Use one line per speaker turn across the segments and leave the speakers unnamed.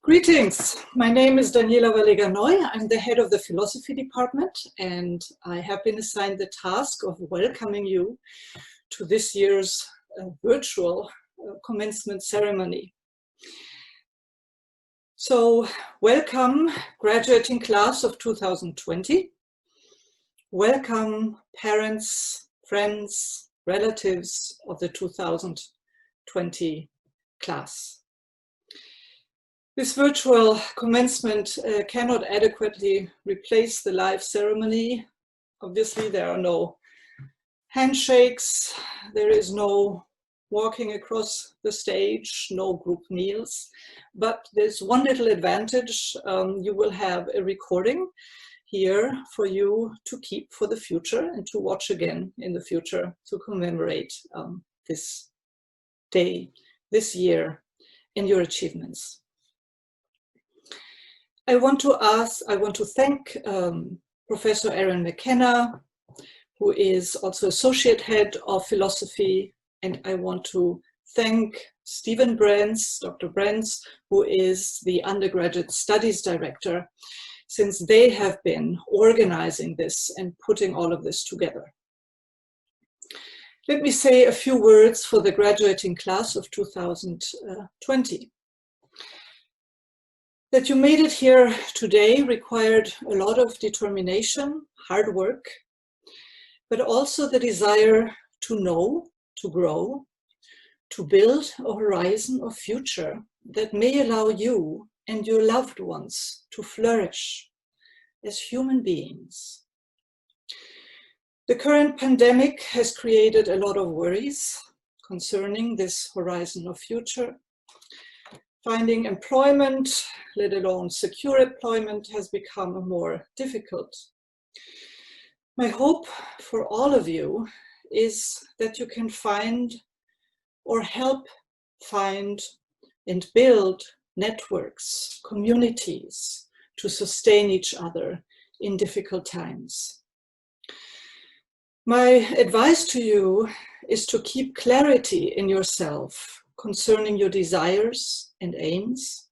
Greetings, my name is Daniela Vallega-Noy. I'm the head of the philosophy department, and I have been assigned the task of welcoming you to this year's virtual commencement ceremony. So welcome graduating class of 2020. Welcome parents, friends, relatives of the 2020 class. This virtual commencement cannot adequately replace the live ceremony. Obviously, there are no handshakes, there is no walking across the stage, no group meals, but there's one little advantage. You will have a recording here for you to keep for the future and to watch again in the future to commemorate this day, this year, and your achievements. I want to thank Professor Erin McKenna, who is also Associate Head of Philosophy, and I want to thank Stephen Brents, Dr. Brents, who is the Undergraduate Studies Director, since they have been organizing this and putting all of this together. Let me say a few words for the graduating class of 2020. That you made it here today required a lot of determination, hard work, but also the desire to know, to grow, to build a horizon of future that may allow you and your loved ones to flourish as human beings. The current pandemic has created a lot of worries concerning this horizon of future. Finding employment, let alone secure employment, has become more difficult. My hope for all of you is that you can find or help find and build networks, communities to sustain each other in difficult times. My advice to you is to keep clarity in yourself concerning your desires and aims,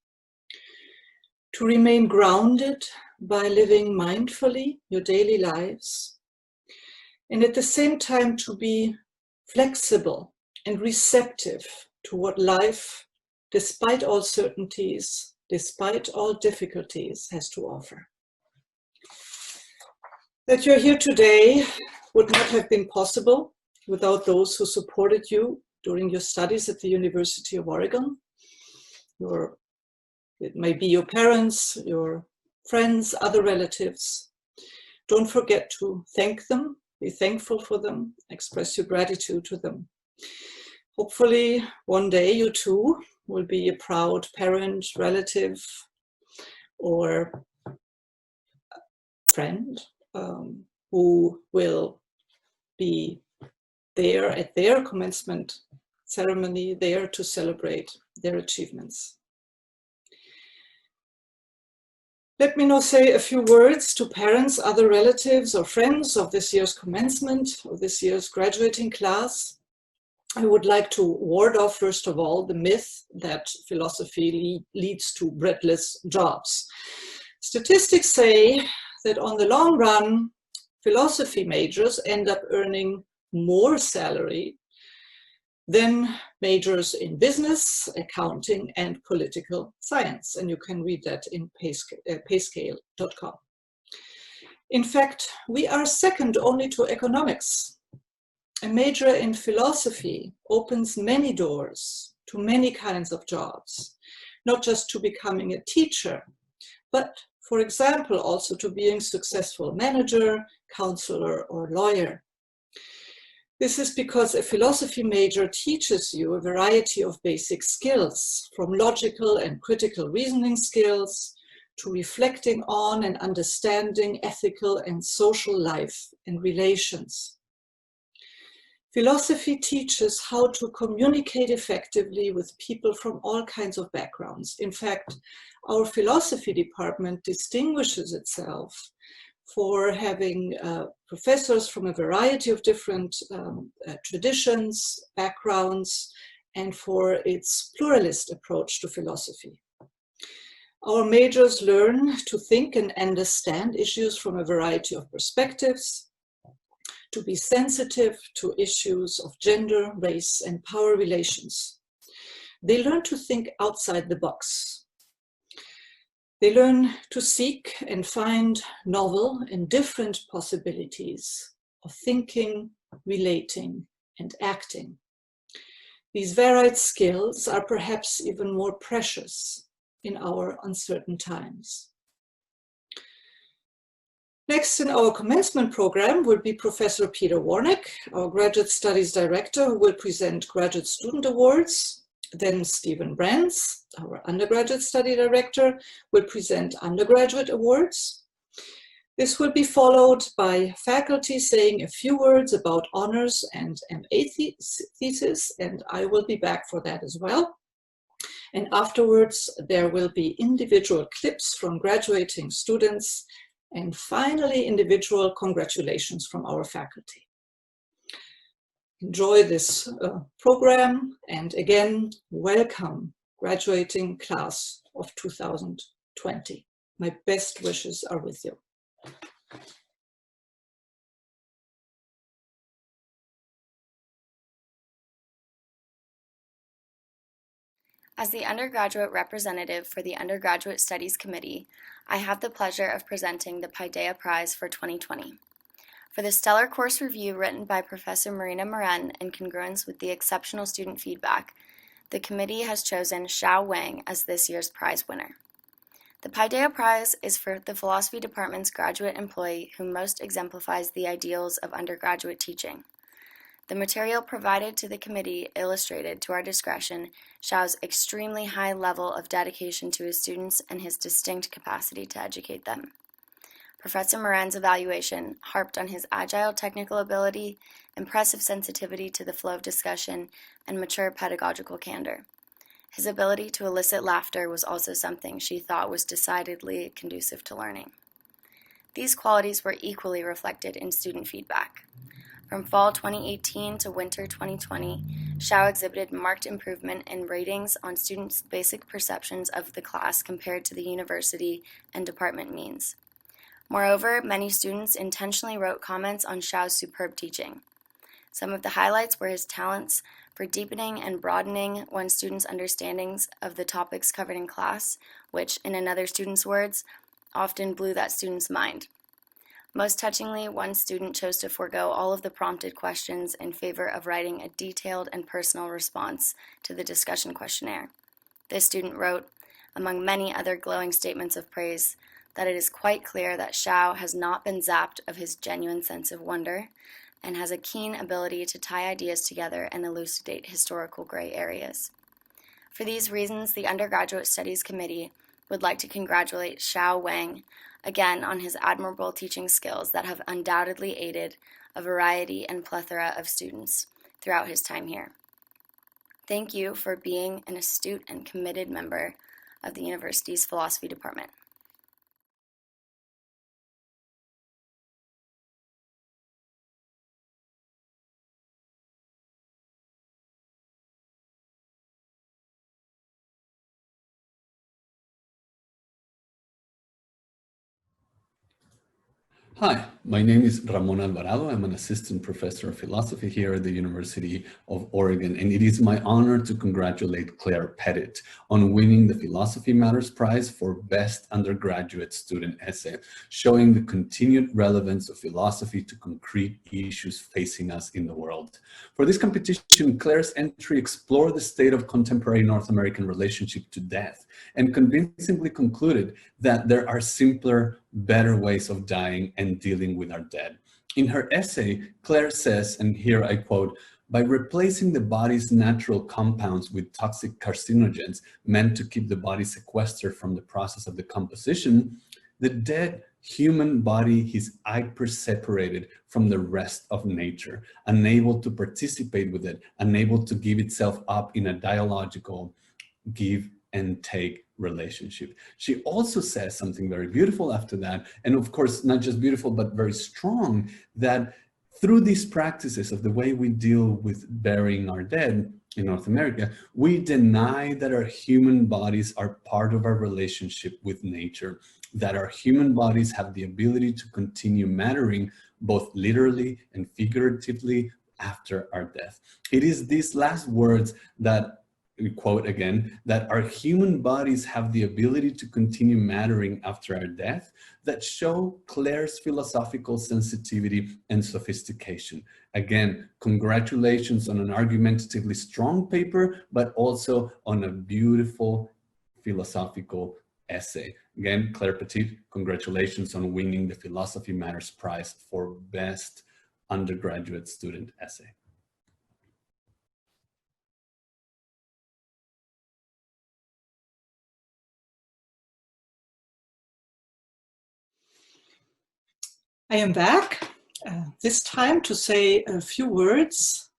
to remain grounded by living mindfully your daily lives, and at the same time to be flexible and receptive to what life, despite all certainties, despite all difficulties, has to offer. That you're here today would not have been possible without those who supported you during your studies at the University of Oregon. It may be your parents, your friends, other relatives. Don't forget to thank them, be thankful for them, express your gratitude to them. Hopefully one day you too will be a proud parent, relative, or friend who will be there at their commencement ceremony, there to celebrate their achievements. Let me now say a few words to parents, other relatives, or friends of this year's commencement, of this year's graduating class. I would like to ward off, first of all, the myth that philosophy leads to breadless jobs. Statistics say that on the long run, philosophy majors end up earning more salary than majors in business, accounting, and political science. And you can read that in payscale.com. In fact, we are second only to economics. A major in philosophy opens many doors to many kinds of jobs, not just to becoming a teacher, but for example, also to being a successful manager, counselor, or lawyer. This is because a philosophy major teaches you a variety of basic skills, from logical and critical reasoning skills to reflecting on and understanding ethical and social life and relations. Philosophy teaches how to communicate effectively with people from all kinds of backgrounds. In fact, our philosophy department distinguishes itself for having professors from a variety of different traditions, backgrounds, and for its pluralist approach to philosophy. Our majors learn to think and understand issues from a variety of perspectives, to be sensitive to issues of gender, race, and power relations. They learn to think outside the box. They learn to seek and find novel and different possibilities of thinking, relating, and acting. These varied skills are perhaps even more precious in our uncertain times. Next in our commencement program will be Professor Peter Warnick, our Graduate Studies Director, who will present Graduate Student Awards. Then Stephen Brands, our Undergraduate Study Director, will present Undergraduate Awards. This will be followed by faculty saying a few words about honors and MA thesis, and I will be back for that as well. And afterwards, there will be individual clips from graduating students, and finally, individual congratulations from our faculty. Enjoy this program, and again, welcome, graduating class of 2020. My best wishes are with you.
As the undergraduate representative for the Undergraduate Studies Committee, I have the pleasure of presenting the Paideia Prize for 2020. For the stellar course review written by Professor Marina Moren in congruence with the exceptional student feedback, the committee has chosen Xiao Ouyang as this year's prize winner. The Paideia Prize is for the Philosophy Department's graduate employee who most exemplifies the ideals of undergraduate teaching. The material provided to the committee illustrated, to our discretion, Xiao's extremely high level of dedication to his students and his distinct capacity to educate them. Professor Moren's evaluation harped on his agile technical ability, impressive sensitivity to the flow of discussion, and mature pedagogical candor. His ability to elicit laughter was also something she thought was decidedly conducive to learning. These qualities were equally reflected in student feedback. From fall 2018 to winter 2020, Xiao exhibited marked improvement in ratings on students' basic perceptions of the class compared to the university and department means. Moreover, many students intentionally wrote comments on Xiao's superb teaching. Some of the highlights were his talents for deepening and broadening one student's understandings of the topics covered in class, which, in another student's words, often blew that student's mind. Most touchingly, one student chose to forego all of the prompted questions in favor of writing a detailed and personal response to the discussion questionnaire. This student wrote, among many other glowing statements of praise, that it is quite clear that Xiao has not been zapped of his genuine sense of wonder and has a keen ability to tie ideas together and elucidate historical gray areas. For these reasons, the Undergraduate Studies Committee would like to congratulate Xiao Ouyang again on his admirable teaching skills that have undoubtedly aided a variety and plethora of students throughout his time here. Thank you for being an astute and committed member of the university's philosophy department.
Hi, my name is Ramon Alvarado. I'm an assistant professor of philosophy here at the University of Oregon, and it is my honor to congratulate Claire Pettit on winning the Philosophy Matters Prize for Best Undergraduate Student Essay, showing the continued relevance of philosophy to concrete issues facing us in the world. For this competition, Claire's entry explored the state of contemporary North American relationship to death and convincingly concluded that there are simpler, better ways of dying and dealing with our dead. In her essay, Claire says, and here I quote, "By replacing the body's natural compounds with toxic carcinogens meant to keep the body sequestered from the process of decomposition, the dead human body is hyper-separated from the rest of nature, unable to participate with it, unable to give itself up in a dialogical give and take relationship." She also says something very beautiful after that, and of course, not just beautiful, but very strong, that Through these practices of the way we deal with burying our dead in North America, we deny that our human bodies are part of our relationship with nature, that our human bodies have the ability to continue mattering both literally and figuratively after our death. It is these last words that we quote again, that our human bodies have the ability to continue mattering after our death, that show Claire's philosophical sensitivity and sophistication. Again, congratulations on an argumentatively strong paper, but also on a beautiful philosophical essay. Again, Claire Petit, congratulations on winning the Philosophy Matters Prize for Best Undergraduate Student Essay.
I am back, this time to say a few words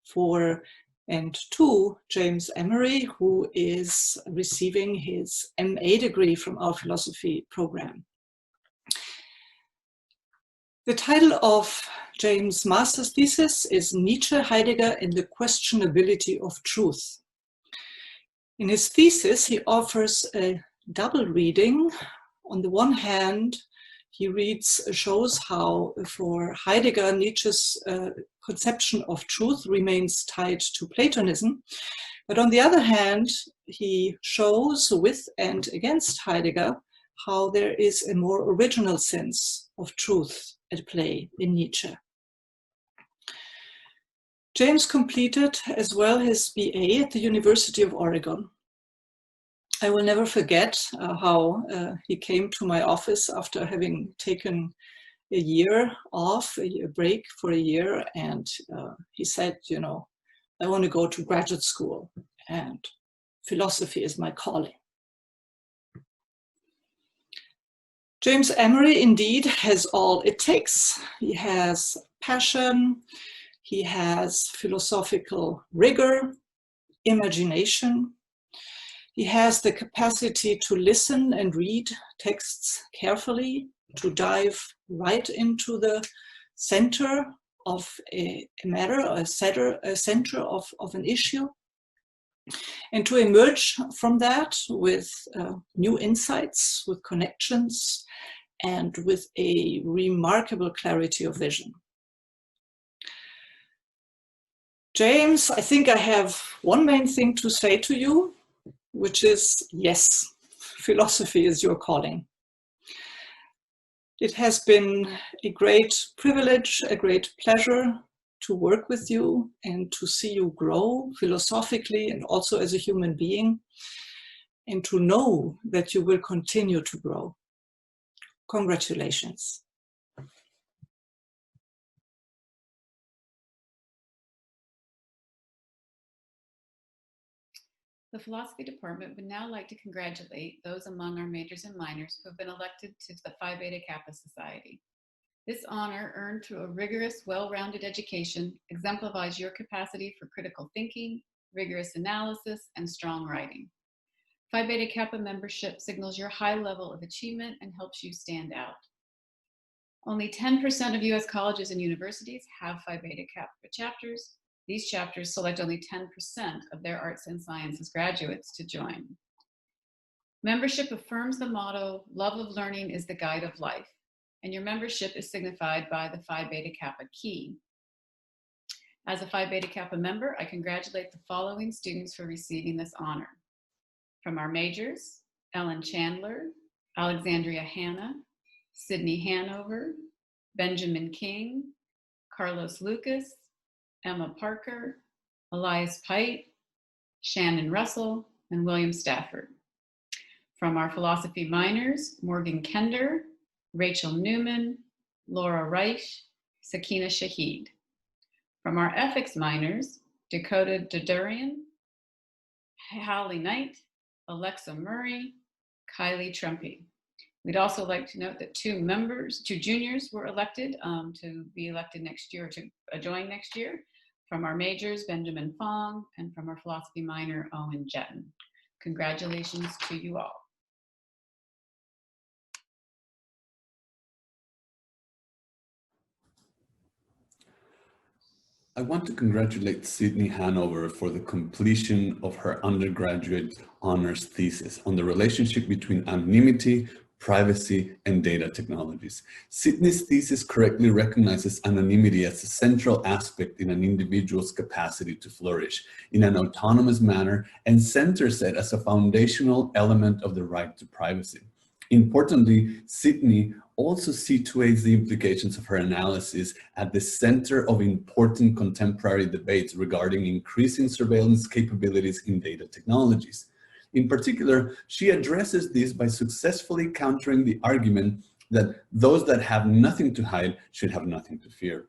for and to James Emery, who is receiving his MA degree from our philosophy program. The title of James' master's thesis is Nietzsche, Heidegger, and the Questionability of Truth. In his thesis, he offers a double reading. On the one hand, he shows how for Heidegger, Nietzsche's conception of truth remains tied to Platonism. But on the other hand, he shows with and against Heidegger how there is a more original sense of truth at play in Nietzsche. James completed as well his BA at the University of Oregon. I will never forget how he came to my office after having taken a year off, a break for a year, and he said, you know, I want to go to graduate school and philosophy is my calling. James Emery indeed has all it takes. He has passion, he has philosophical rigor, imagination. He has the capacity to listen and read texts carefully, to dive right into the center of a matter, a center of an issue, and to emerge from that with new insights, with connections, and with a remarkable clarity of vision. James, I think I have one main thing to say to you, which is, yes, philosophy is your calling. It has been a great privilege, a great pleasure to work with you and to see you grow philosophically and also as a human being, and to know that you will continue to grow. Congratulations.
The philosophy department would now like to congratulate those among our majors and minors who have been elected to the Phi Beta Kappa Society. This honor, earned through a rigorous, well-rounded education, exemplifies your capacity for critical thinking, rigorous analysis, and strong writing. Phi Beta Kappa membership signals your high level of achievement and helps you stand out. Only 10% of US colleges and universities have Phi Beta Kappa chapters. These chapters select only 10% of their arts and sciences graduates to join. Membership affirms the motto, love of learning is the guide of life, and your membership is signified by the Phi Beta Kappa key. As a Phi Beta Kappa member, I congratulate the following students for receiving this honor. From our majors, Ellie Chandler, Alexandria Hanna, Sydney Hanover, Benjamin King, Carlos Lucas, Emma Parker, Elias Pite, Shannon Russell, and William Stafford. From our philosophy minors, Morgan Kender, Rachel Newman, Laura Reich, Sakina Shahid. From our ethics minors, Dakota Dodurian, Holly Knight, Alexa Murray, Kylie Trumpy. We'd also like to note that two juniors were elected to be elected next year, to join next year. From our majors, Benjamin Fong, and from our philosophy minor, Owen Jetton. Congratulations to you all.
I want to congratulate Sydney Hanover for the completion of her undergraduate honors thesis on the relationship between anonymity, privacy, and data technologies. Sydney's thesis correctly recognizes anonymity as a central aspect in an individual's capacity to flourish in an autonomous manner and centers it as a foundational element of the right to privacy. Importantly, Sydney also situates the implications of her analysis at the center of important contemporary debates regarding increasing surveillance capabilities in data technologies. In particular, she addresses this by successfully countering the argument that those that have nothing to hide should have nothing to fear.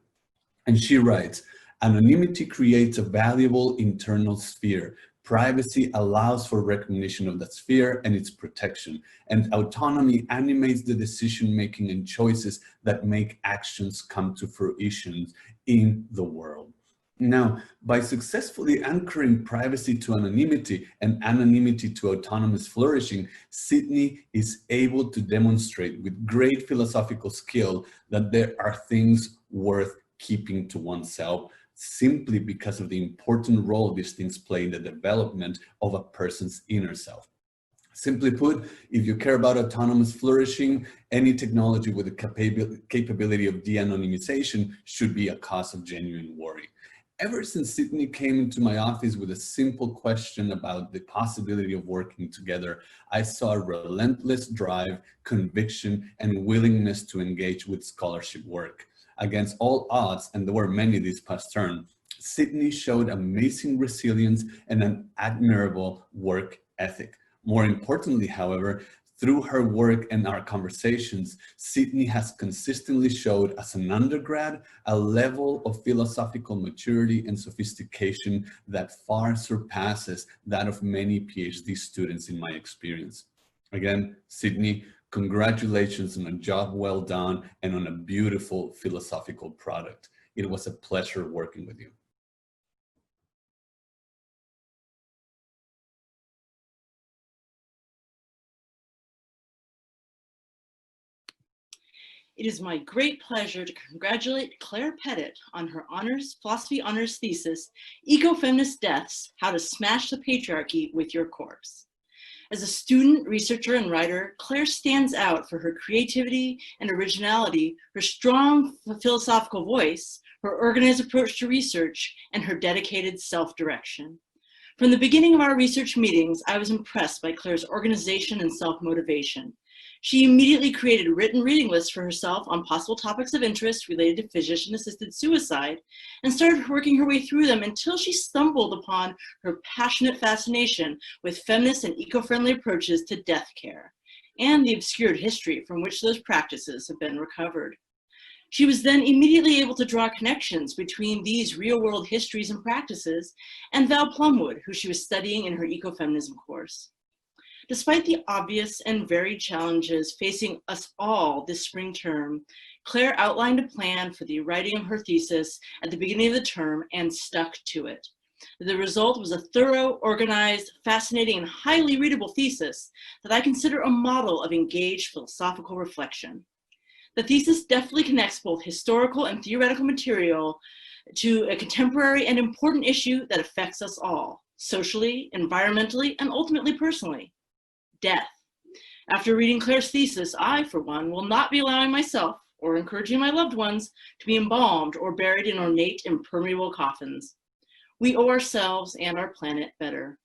And she writes, anonymity creates a valuable internal sphere. Privacy allows for recognition of that sphere and its protection, and autonomy animates the decision-making and choices that make actions come to fruition in the world. Now, by successfully anchoring privacy to anonymity and anonymity to autonomous flourishing, Sydney is able to demonstrate with great philosophical skill that there are things worth keeping to oneself simply because of the important role these things play in the development of a person's inner self. Simply put, if you care about autonomous flourishing, any technology with the capability of de-anonymization should be a cause of genuine worry. Ever since Sydney came into my office with a simple question about the possibility of working together, I saw a relentless drive, conviction, and willingness to engage with scholarship work. Against all odds, and there were many this past term, Sydney showed amazing resilience and an admirable work ethic. More importantly, however, through her work and our conversations, Sydney has consistently showed as an undergrad a level of philosophical maturity and sophistication that far surpasses that of many PhD students in my experience. Again, Sydney, congratulations on a job well done and on a beautiful philosophical product. It was a pleasure working with you.
It is my great pleasure to congratulate Claire Pettit on her philosophy honors thesis, Ecofeminist Deaths, How to Smash the Patriarchy with Your Corpse. As a student, researcher, and writer, Claire stands out for her creativity and originality, her strong philosophical voice, her organized approach to research, and her dedicated self-direction. From the beginning of our research meetings, I was impressed by Claire's organization and self-motivation. She immediately created written reading lists for herself on possible topics of interest related to physician-assisted suicide and started working her way through them until she stumbled upon her passionate fascination with feminist and eco-friendly approaches to death care and the obscured history from which those practices have been recovered. She was then immediately able to draw connections between these real-world histories and practices and Val Plumwood, who she was studying in her ecofeminism course. Despite the obvious and varied challenges facing us all this spring term, Claire outlined a plan for the writing of her thesis at the beginning of the term and stuck to it. The result was a thorough, organized, fascinating, and highly readable thesis that I consider a model of engaged philosophical reflection. The thesis deftly connects both historical and theoretical material to a contemporary and important issue that affects us all, socially, environmentally, and ultimately personally: death. After reading Claire's thesis, I, for one, will not be allowing myself or encouraging my loved ones to be embalmed or buried in ornate, impermeable coffins. We owe ourselves and our planet better.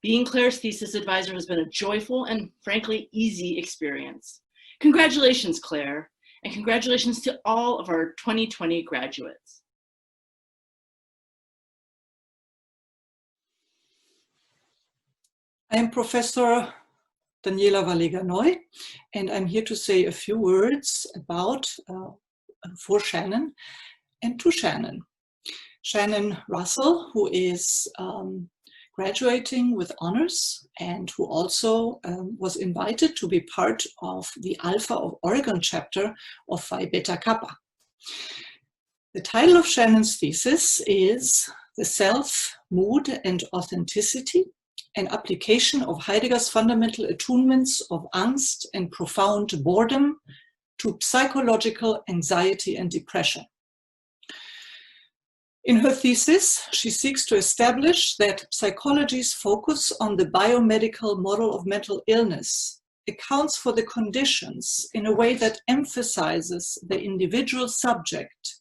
Being Claire's thesis advisor has been a joyful and, frankly, easy experience. Congratulations, Claire, and congratulations to all of our 2020 graduates.
I am Professor Daniela Vallega-Noy, and I'm here to say a few words about, for Shannon and to Shannon. Shannon Russell, who is graduating with honors and who also was invited to be part of the Alpha of Oregon chapter of Phi Beta Kappa. The title of Shannon's thesis is The Self, Mood and Authenticity, an application of Heidegger's fundamental attunements of angst and profound boredom to psychological anxiety and depression. In her thesis, she seeks to establish that psychology's focus on the biomedical model of mental illness accounts for the conditions in a way that emphasizes the individual subject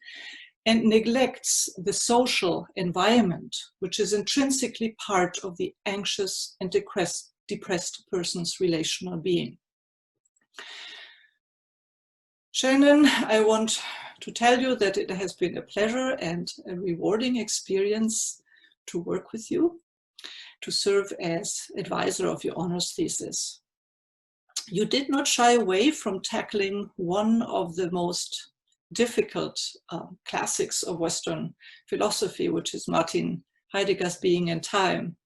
and neglects the social environment, which is intrinsically part of the anxious and depressed person's relational being. Shannon, I want to tell you that it has been a pleasure and a rewarding experience to work with you, to serve as advisor of your honors thesis. You did not shy away from tackling one of the most difficult classics of Western philosophy, which is Martin Heidegger's Being and Time.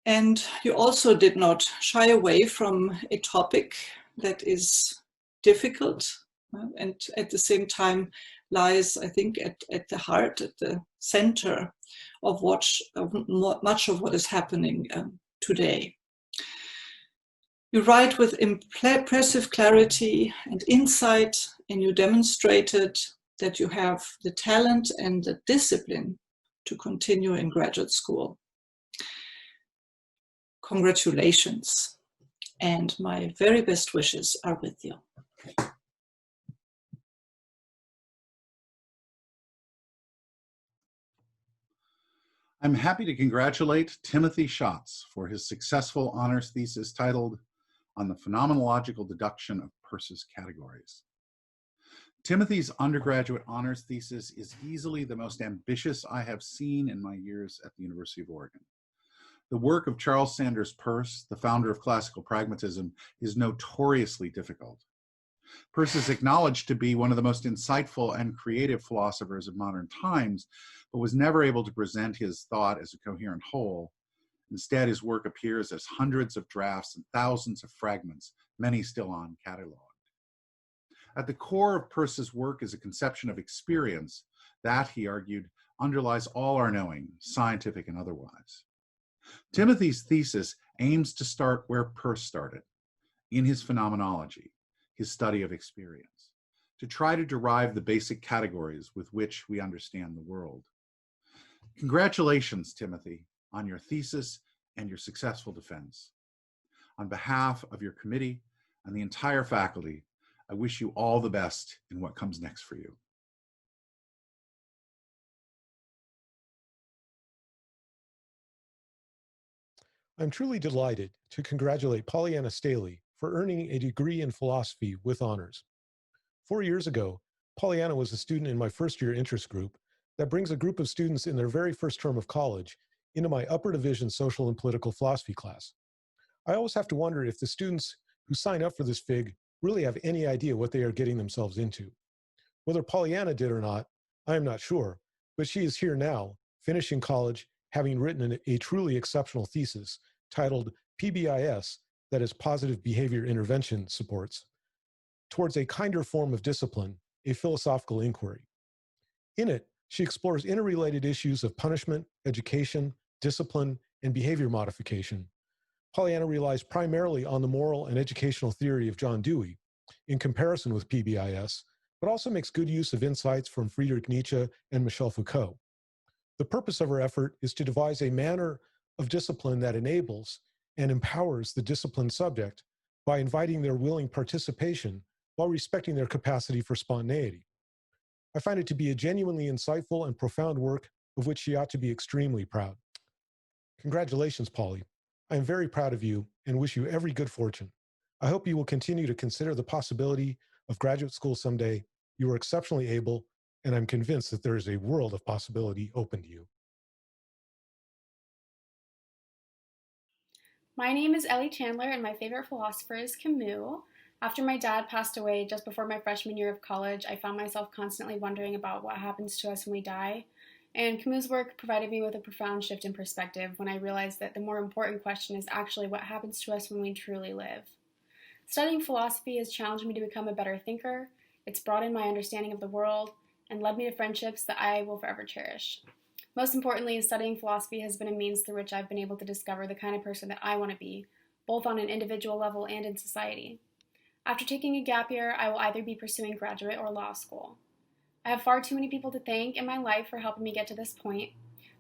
And you also did not shy away from a topic that is difficult and at the same time lies, I think, at the heart, at the center of much of what is happening today. You write with impressive clarity and insight, and you demonstrated that you have the talent and the discipline to continue in graduate school. Congratulations, and my very best wishes are with you.
I'm happy to congratulate Timothy Schatz for his successful honors thesis titled On the Phenomenological Deduction of Peirce's Categories. Timothy's undergraduate honors thesis is easily the most ambitious I have seen in my years at the University of Oregon. The work of Charles Sanders Peirce, the founder of classical pragmatism, is notoriously difficult. Peirce is acknowledged to be one of the most insightful and creative philosophers of modern times, but was never able to present his thought as a coherent whole. Instead, his work appears as hundreds of drafts and thousands of fragments, many still uncatalogued. At the core of Peirce's work is a conception of experience that, he argued, underlies all our knowing, scientific and otherwise. Timothy's thesis aims to start where Peirce started, in his phenomenology, his study of experience, to try to derive the basic categories with which we understand the world. Congratulations, Timothy, on your thesis and your successful defense. On behalf of your committee and the entire faculty, I wish you all the best in what comes next for you.
I'm truly delighted to congratulate Pollyanna Stalie for earning a degree in philosophy with honors. 4 years ago, Pollyanna was a student in my first-year interest group that brings a group of students in their very first term of college into my upper division social and political philosophy class. I always have to wonder if the students who sign up for this FIG really have any idea what they are getting themselves into. Whether Pollyanna did or not, I am not sure, but she is here now, finishing college, having written a truly exceptional thesis titled PBIS, that is Positive Behavior Intervention Supports, towards a kinder form of discipline, a philosophical inquiry. In it, she explores interrelated issues of punishment, education, discipline, and behavior modification. Pollyanna relies primarily on the moral and educational theory of John Dewey in comparison with PBIS, but also makes good use of insights from Friedrich Nietzsche and Michel Foucault. The purpose of her effort is to devise a manner of discipline that enables and empowers the disciplined subject by inviting their willing participation while respecting their capacity for spontaneity. I find it to be a genuinely insightful and profound work of which she ought to be extremely proud. Congratulations, Polly. I am very proud of you and wish you every good fortune. I hope you will continue to consider the possibility of graduate school someday. You are exceptionally able, and I'm convinced that there is a world of possibility open to you.
My name is Ellie Chandler, and my favorite philosopher is Camus. After my dad passed away just before my freshman year of college, I found myself constantly wondering about what happens to us when we die. And Camus' work provided me with a profound shift in perspective when I realized that the more important question is actually what happens to us when we truly live. Studying philosophy has challenged me to become a better thinker. It's broadened my understanding of the world and led me to friendships that I will forever cherish. Most importantly, studying philosophy has been a means through which I've been able to discover the kind of person that I want to be, both on an individual level and in society. After taking a gap year, I will either be pursuing graduate or law school. I have far too many people to thank in my life for helping me get to this point.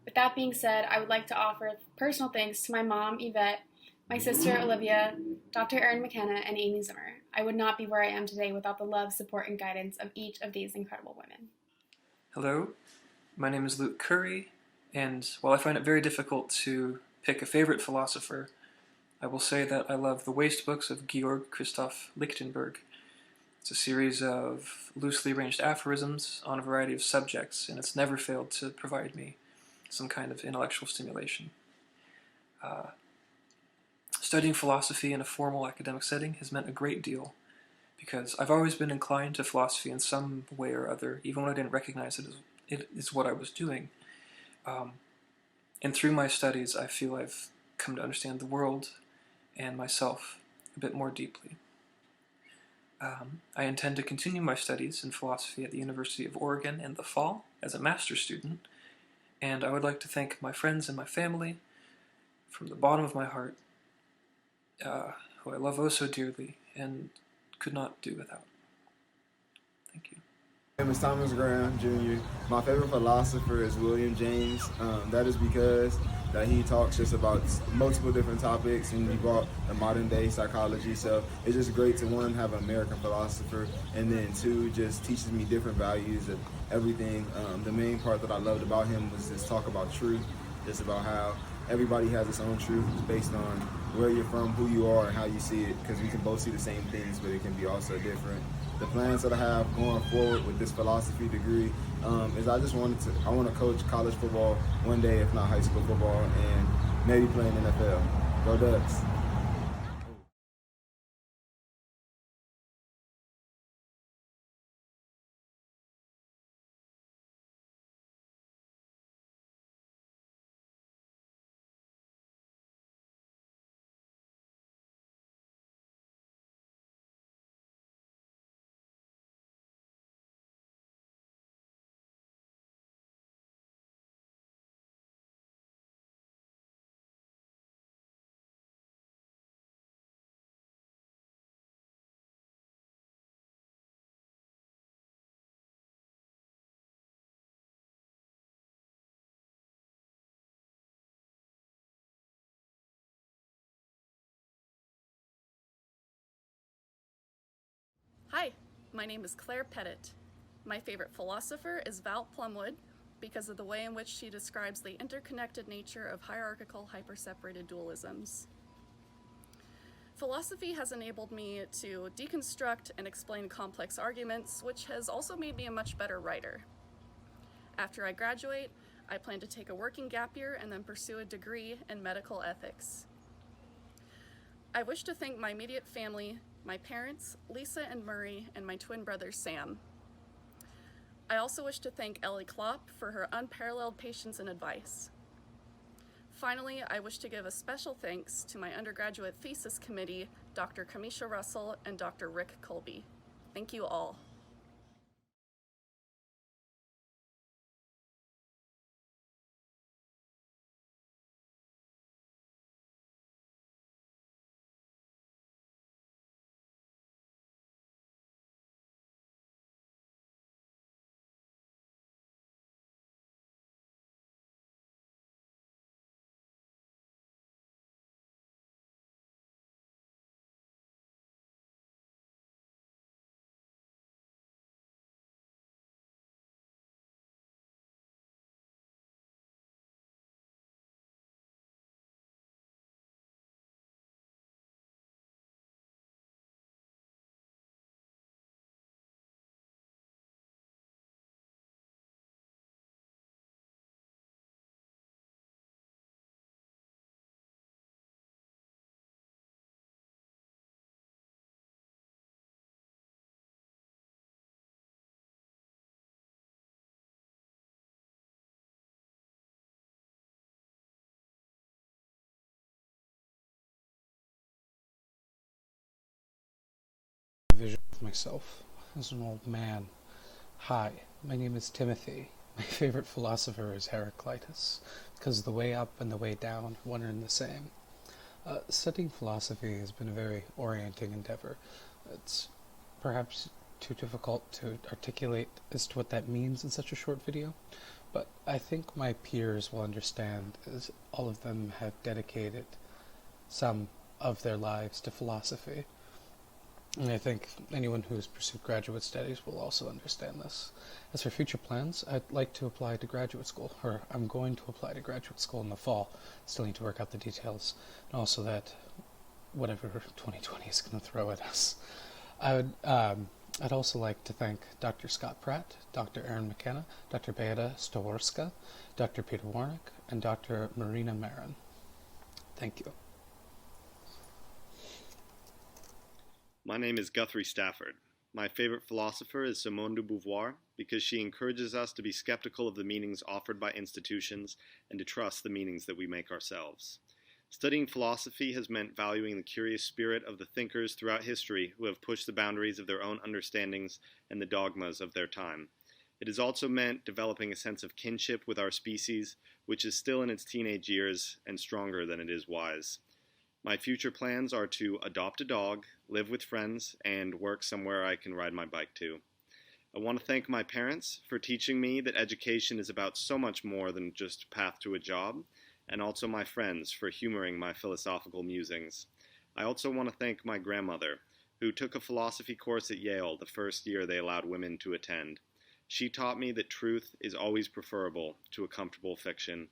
With that being said, I would like to offer personal thanks to my mom, Yvette, my sister, Olivia, Dr. Erin McKenna, and Amie Zimmer. I would not be where I am today without the love, support, and guidance of each of these incredible women.
Hello, my name is Luke Curry, and while I find it very difficult to pick a favorite philosopher, I will say that I love the Waste Books of Georg Christoph Lichtenberg. It's a series of loosely arranged aphorisms on a variety of subjects, and it's never failed to provide me some kind of intellectual stimulation. Studying philosophy in a formal academic setting has meant a great deal, because I've always been inclined to philosophy in some way or other, even when I didn't recognize it is what I was doing. And through my studies, I feel I've come to understand the world and myself a bit more deeply. I intend to continue my studies in philosophy at the University of Oregon in the fall as a master's student, and I would like to thank my friends and my family from the bottom of my heart, who I love oh so dearly and could not do without. Thank you.
My name is Thomas Graham, Jr. My favorite philosopher is William James. That is because that he talks just about multiple different topics, and he brought the modern day psychology. So it's just great to, one, have an American philosopher, and then two, just teaches me different values of everything. The main part that I loved about him was this talk about truth, just about how everybody has its own truth based on where you're from, who you are, and how you see it, because we can both see the same things, but it can be also different. The plans that I have going forward with this philosophy degree is I want to coach college football one day, if not high school football, and maybe play in the NFL. Go Ducks.
Hi, my name is Claire Pettit. My favorite philosopher is Val Plumwood because of the way in which she describes the interconnected nature of hierarchical hyperseparated dualisms. Philosophy has enabled me to deconstruct and explain complex arguments, which has also made me a much better writer. After I graduate, I plan to take a working gap year and then pursue a degree in medical ethics. I wish to thank my immediate family, my parents, Lisa and Murray, and my twin brother, Sam. I also wish to thank Ellie Klopp for her unparalleled patience and advice. Finally, I wish to give a special thanks to my undergraduate thesis committee, Dr. Kamisha Russell and Dr. Rick Colby. Thank you all.
Vision of myself as an old man. Hi, my name is Timothy. My favorite philosopher is Heraclitus, because the way up and the way down are one and the same. Studying philosophy has been a very orienting endeavor. It's perhaps too difficult to articulate as to what that means in such a short video, but I think my peers will understand, as all of them have dedicated some of their lives to philosophy. And I think anyone who has pursued graduate studies will also understand this. As for future plans, I'd like to apply to graduate school, or I'm going to apply to graduate school in the fall. Still need to work out the details, and also that whatever 2020 is going to throw at us. I'd also like to thank Dr. Scott Pratt, Dr. Aaron McKenna, Dr. Beata Stowarska, Dr. Peter Warnick, and Dr. Marina Marin. Thank you.
My name is Guthrie Stafford. My favorite philosopher is Simone de Beauvoir because she encourages us to be skeptical of the meanings offered by institutions and to trust the meanings that we make ourselves. Studying philosophy has meant valuing the curious spirit of the thinkers throughout history who have pushed the boundaries of their own understandings and the dogmas of their time. It has also meant developing a sense of kinship with our species, which is still in its teenage years and stronger than it is wise. My future plans are to adopt a dog, live with friends, and work somewhere I can ride my bike to. I want to thank my parents for teaching me that education is about so much more than just a path to a job, and also my friends for humoring my philosophical musings. I also want to thank my grandmother, who took a philosophy course at Yale the first year they allowed women to attend. She taught me that truth is always preferable to a comfortable fiction.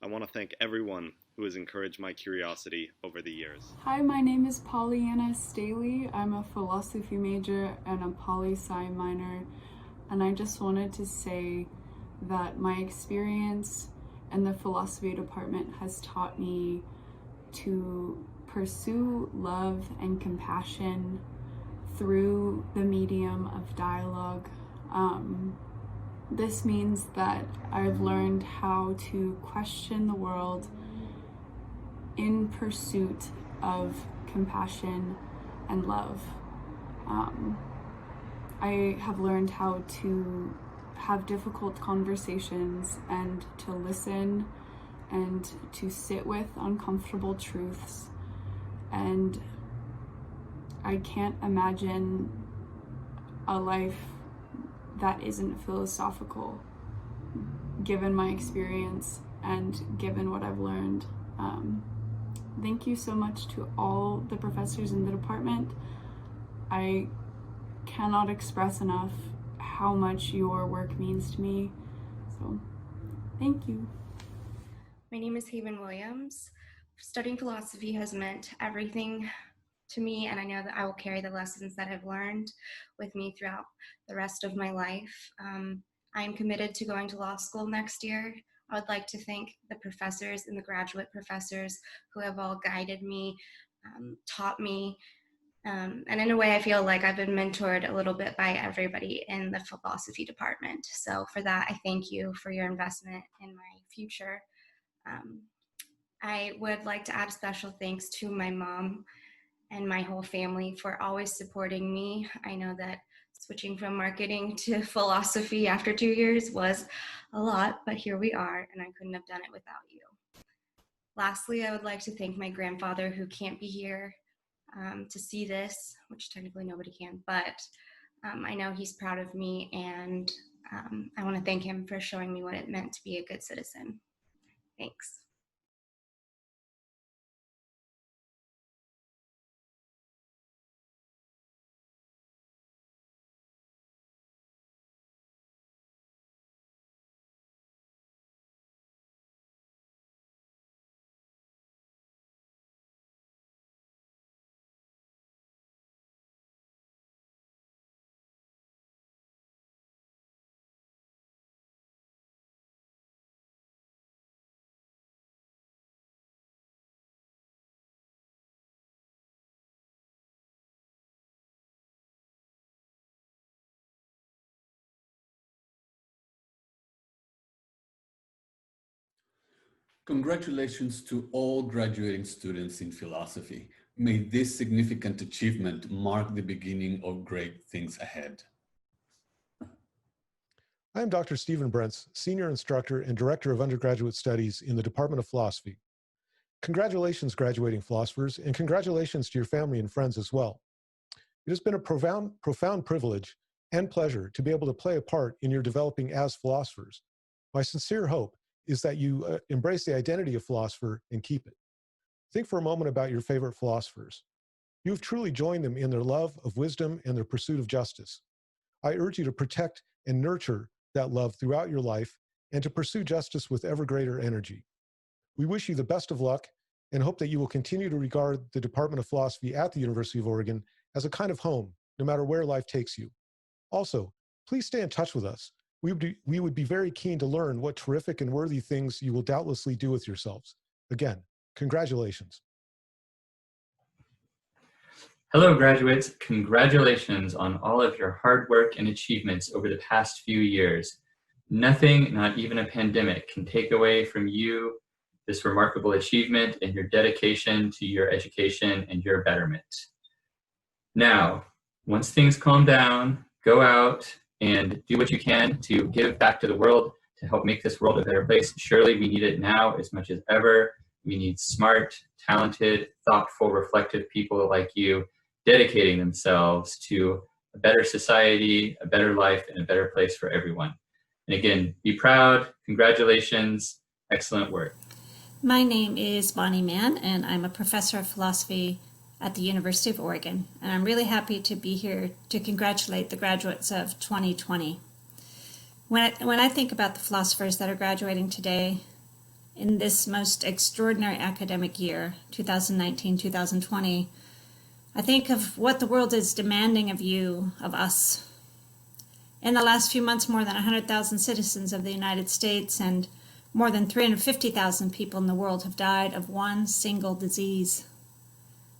I want to thank everyone who has encouraged my curiosity over the years.
Hi, my name is Pollyanna Stalie. I'm a philosophy major and a poli-sci minor, and I just wanted to say that my experience in the philosophy department has taught me to pursue love and compassion through the medium of dialogue. This means that I've learned how to question the world in pursuit of compassion and love. I have learned how to have difficult conversations and to listen and to sit with uncomfortable truths. And I can't imagine a life that isn't philosophical, given my experience and given what I've learned. Thank you so much to all the professors in the department. I cannot express enough how much your work means to me. So, thank you.
My name is Haven Williams. Studying philosophy has meant everything to me, and I know that I will carry the lessons that I've learned with me throughout the rest of my life. I am committed to going to law school next year. I would like to thank the professors and the graduate professors who have all guided me, taught me, and in a way I feel like I've been mentored a little bit by everybody in the philosophy department. So for that, I thank you for your investment in my future. I would like to add special thanks to my mom and my whole family for always supporting me. I know that switching from marketing to philosophy after 2 years was a lot, but here we are, and I couldn't have done it without you. Lastly, I would like to thank my grandfather, who can't be here to see this, which technically nobody can, but I know he's proud of me, and I want to thank him for showing me what it meant to be a good citizen. Thanks.
Congratulations to all graduating students in philosophy. May this significant achievement mark the beginning of great things ahead.
I am Dr. Stephen Brentz, Senior Instructor and Director of Undergraduate Studies in the Department of Philosophy. Congratulations, graduating philosophers, and congratulations to your family and friends as well. It has been a profound privilege and pleasure to be able to play a part in your developing as philosophers. My sincere hope is that you embrace the identity of philosopher and keep it. Think for a moment about your favorite philosophers. You have truly joined them in their love of wisdom and their pursuit of justice. I urge you to protect and nurture that love throughout your life and to pursue justice with ever greater energy. We wish you the best of luck and hope that you will continue to regard the Department of Philosophy at the University of Oregon as a kind of home, no matter where life takes you. Also, please stay in touch with us. We would be very keen to learn what terrific and worthy things you will doubtlessly do with yourselves. Again, congratulations.
Hello, graduates. Congratulations on all of your hard work and achievements over the past few years. Nothing, not even a pandemic, can take away from you this remarkable achievement and your dedication to your education and your betterment. Now, once things calm down, go out and do what you can to give back to the world to help make this world a better place. Surely we need it now as much as ever. We need smart, talented, thoughtful, reflective people like you dedicating themselves to a better society, a better life, and a better place for everyone. And again, be proud, congratulations, excellent work.
My name is Bonnie Mann, and I'm a professor of philosophy at the University of Oregon, and I'm really happy to be here to congratulate the graduates of 2020. When I think about the philosophers that are graduating today in this most extraordinary academic year, 2019-2020, I think of what the world is demanding of you, of us. In the last few months, more than 100,000 citizens of the United States and more than 350,000 people in the world have died of one single disease.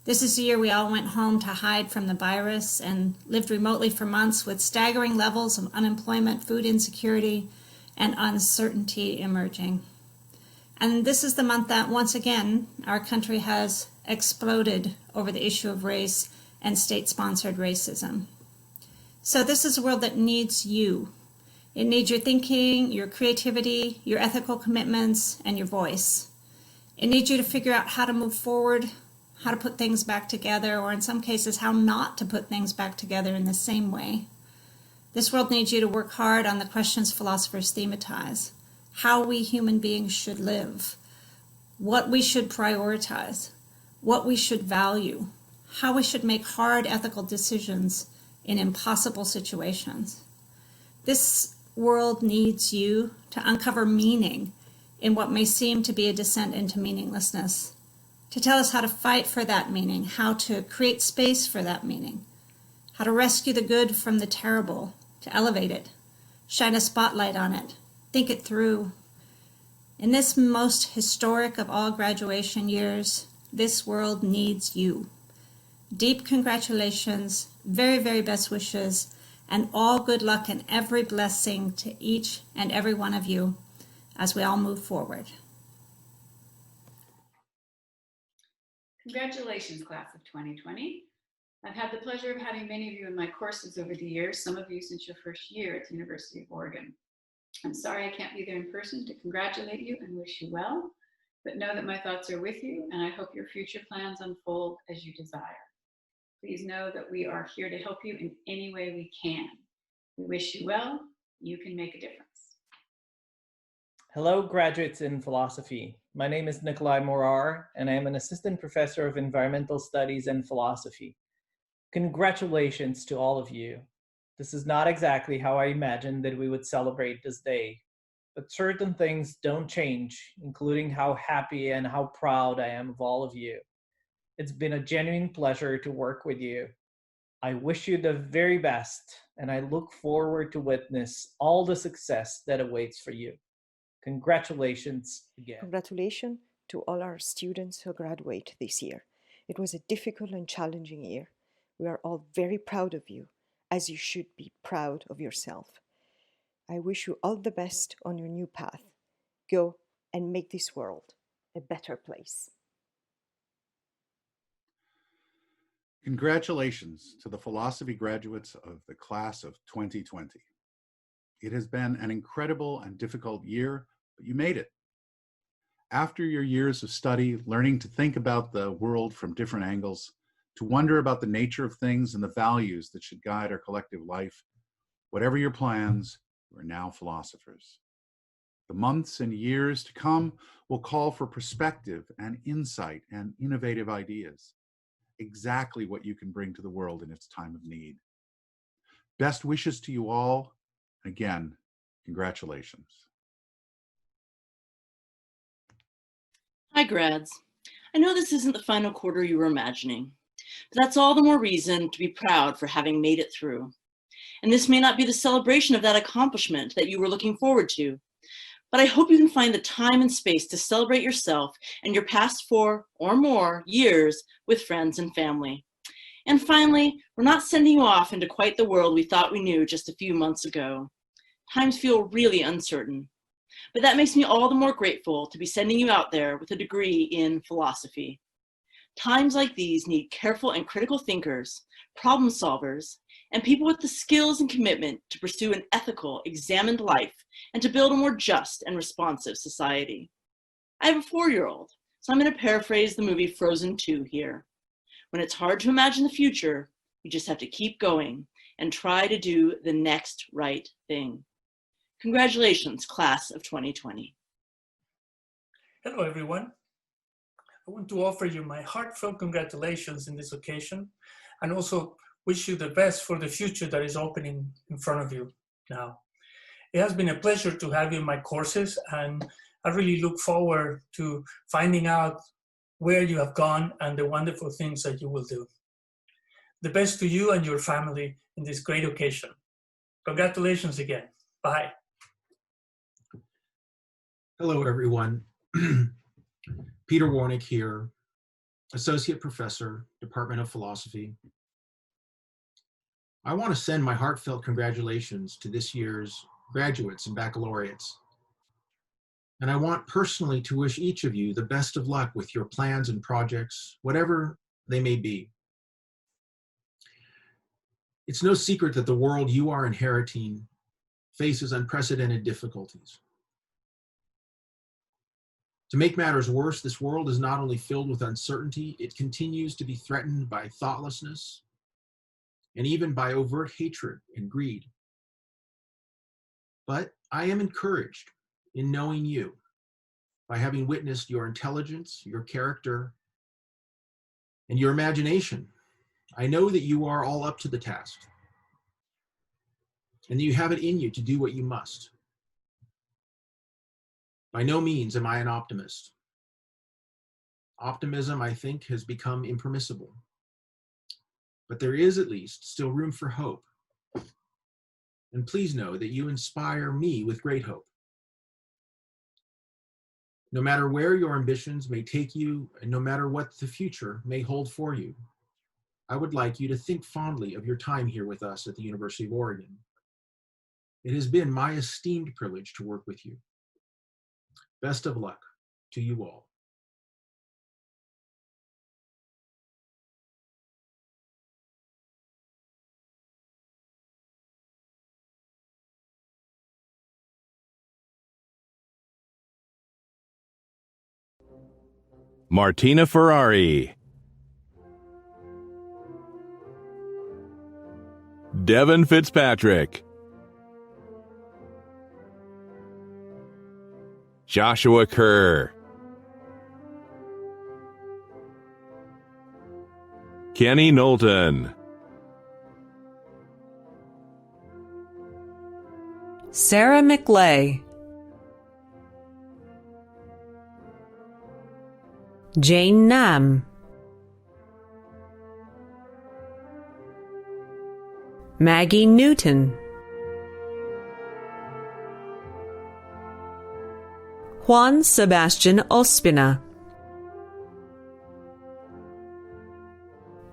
This is the year we all went home to hide from the virus and lived remotely for months with staggering levels of unemployment, food insecurity, and uncertainty emerging. And this is the month that, once again, our country has exploded over the issue of race and state-sponsored racism. So this is a world that needs you. It needs your thinking, your creativity, your ethical commitments, and your voice. It needs you to figure out how to move forward, how to put things back together, or in some cases, how not to put things back together in the same way. This world needs you to work hard on the questions philosophers thematize: how we human beings should live, what we should prioritize, what we should value, how we should make hard ethical decisions in impossible situations. This world needs you to uncover meaning in what may seem to be a descent into meaninglessness, to tell us how to fight for that meaning, how to create space for that meaning, how to rescue the good from the terrible, to elevate it, shine a spotlight on it, think it through. In this most historic of all graduation years, this world needs you. Deep congratulations, very, very best wishes, and all good luck and every blessing to each and every one of you as we all move forward.
Congratulations, class of 2020. I've had the pleasure of having many of you in my courses over the years, some of you since your first year at the University of Oregon. I'm sorry I can't be there in person to congratulate you and wish you well, but know that my thoughts are with you, and I hope your future plans unfold as you desire. Please know that we are here to help you in any way we can. We wish you well. You can make a difference.
Hello, graduates in philosophy. My name is Nikolai Morar, and I am an assistant professor of environmental studies and philosophy. Congratulations to all of you. This is not exactly how I imagined that we would celebrate this day, but certain things don't change, including how happy and how proud I am of all of you. It's been a genuine pleasure to work with you. I wish you the very best, and I look forward to witness all the success that awaits for you. Congratulations again.
Congratulations to all our students who graduate this year. It was a difficult and challenging year. We are all very proud of you, as you should be proud of yourself. I wish you all the best on your new path. Go and make this world a better place.
Congratulations to the philosophy graduates of the class of 2020. It has been an incredible and difficult year, but you made it. After your years of study, learning to think about the world from different angles, to wonder about the nature of things and the values that should guide our collective life, Whatever your plans, you are now philosophers. The months and years to come will call for perspective and insight and innovative ideas. Exactly what you can bring to the world in its time of need. Best wishes to you all. Again, congratulations.
Hi, grads. I know this isn't the final quarter you were imagining, but that's all the more reason to be proud for having made it through. And this may not be the celebration of that accomplishment that you were looking forward to, but I hope you can find the time and space to celebrate yourself and your past 4 or more years with friends and family. And finally, we're not sending you off into quite the world we thought we knew just a few months ago. Times feel really uncertain, but that makes me all the more grateful to be sending you out there with a degree in philosophy. Times like these need careful and critical thinkers, problem solvers, and people with the skills and commitment to pursue an ethical, examined life and to build a more just and responsive society. I have a 4-year-old, so I'm going to paraphrase the movie Frozen 2 here. When it's hard to imagine the future, you just have to keep going and try to do the next right thing. Congratulations, class of 2020.
Hello, everyone. I want to offer you my heartfelt congratulations in this occasion and also wish you the best for the future that is opening in front of you now. It has been a pleasure to have you in my courses, and I really look forward to finding out where you have gone and the wonderful things that you will do. The best to you and your family in this great occasion. Congratulations again. Bye.
Hello, everyone. Peter Warnick here, Associate Professor, Department of Philosophy. I want to send my heartfelt congratulations to this year's graduates and baccalaureates. And I want personally to wish each of you the best of luck with your plans and projects, whatever they may be. It's no secret that the world you are inheriting faces unprecedented difficulties. To make matters worse, this world is not only filled with uncertainty, it continues to be threatened by thoughtlessness and even by overt hatred and greed. But I am encouraged in knowing you by having witnessed your intelligence, your character, and your imagination. I know that you are all up to the task and that you have it in you to do what you must. By no means am I an optimist. Optimism, I think, has become impermissible. But there is at least still room for hope. And please know that you inspire me with great hope. No matter where your ambitions may take you, and no matter what the future may hold for you, I would like you to think fondly of your time here with us at the University of Oregon. It has been my esteemed privilege to work with you. Best of luck to you all.
Martina Ferrari, Devin Fitzpatrick, Joshua Kerr, Kenny Knowlton,
Sarah McLay, Jane Nam, Maggie Newton, Juan Sebastian Ospina,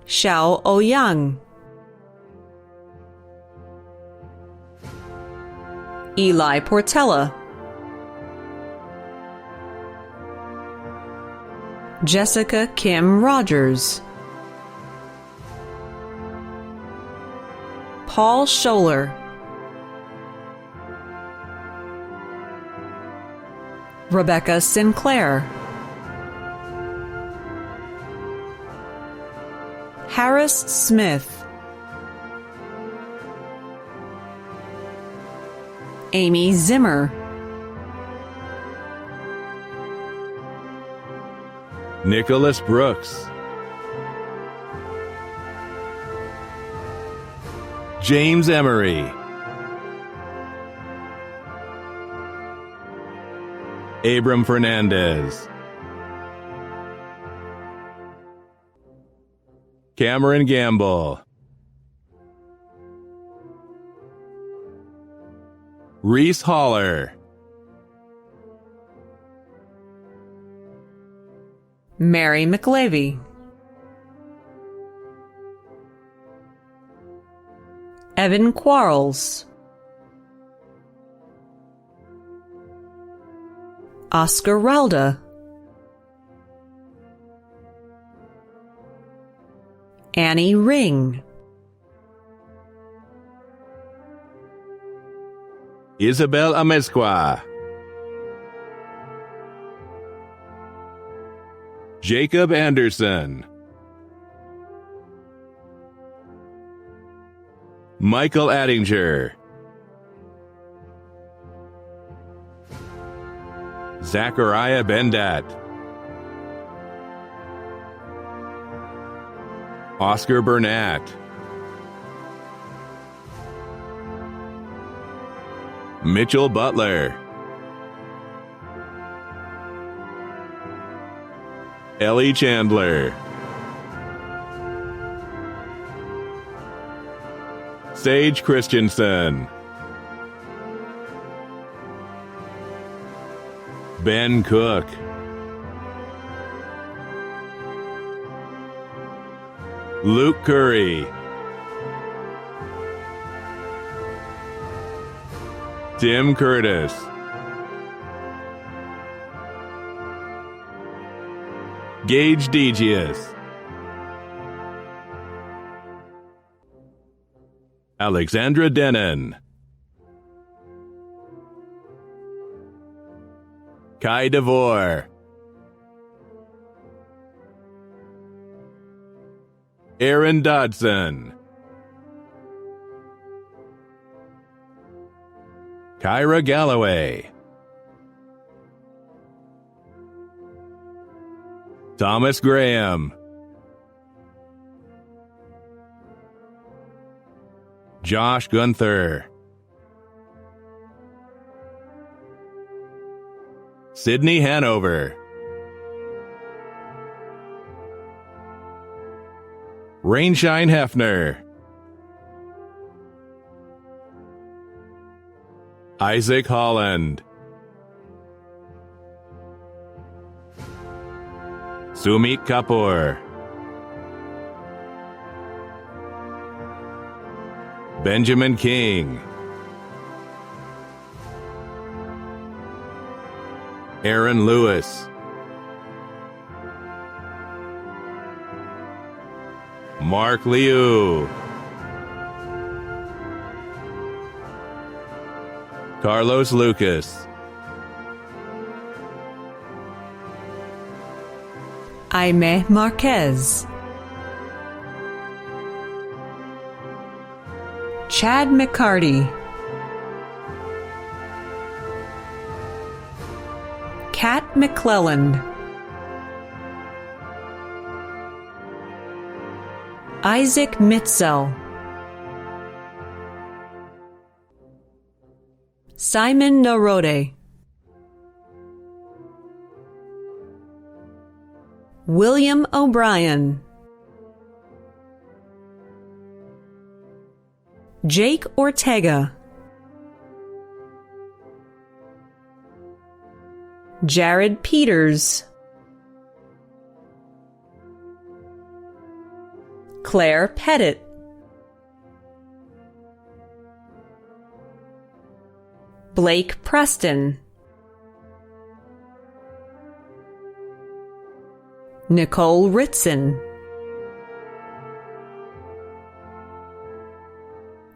Xiao Ouyang, Eli Portella, Jessica Kim Rogers, Paul Scholler, Rebekah Sinclair, Harris Smith, Amie Zimmer,
Nicolas Brooks, James Emery, Abram Fernandez, Cameron Gamble, Reese Haller,
Mary McLay, Evan Quarles, Oscar Ralda, Annie Ring,
Isabelle Amezcua, Jacob Anderson, Michael Addinger, Zachariah Bendat, Oscar Burnett, Mitchell Butler, Ellie Chandler, Saige Christiansen, Ben Cook, Luke Curry, Tim Curtis, Gage Degeus, Alexandra Dennen, Kye Devore, Aaron Dodson, Caira Galloway, Thomas Graham, Josh Gunther, Sydney Hanover, Rainshine Heffner, Isaac Holland, Sumit Kapoor, Benjamin King, Aaron Lewis, Mark Liu, Carlos Lucas,
AIMÉE Marquez, Chad McCarty, Kat McClelland, Isaac Mitzel, Simon Narode, William O'Brien, Jake Ortega, Jared Peters, Claire Pettit, Blake Preston, Nicole Ritson,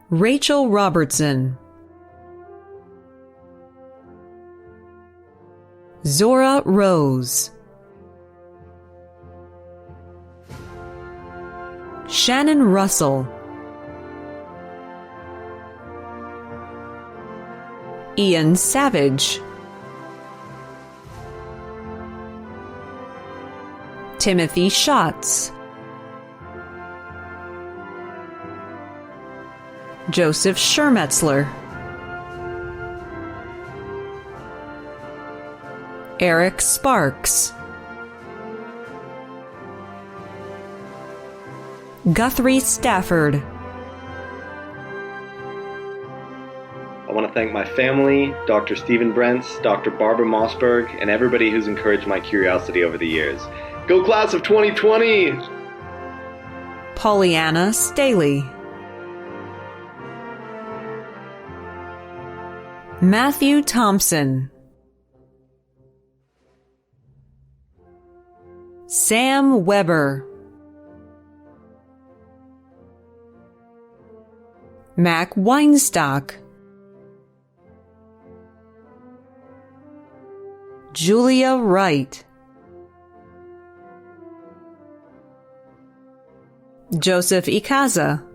Rachel Robertson, Zora Rose, Shannon Russell, Ian Savage, Timothy Schatz, Joseph Schermetzler, Eric Sparks, Guthrie Stafford.
I want to thank my family, Dr. Stephen Brents, Dr. Barbara Mossberg, and everybody who's encouraged my curiosity over the years. Go class of 2020!
Pollyanna Stalie, Matthew Thompson, Sam Weber, Mac Weinstock, Julia Wright, Joseph Ikaza,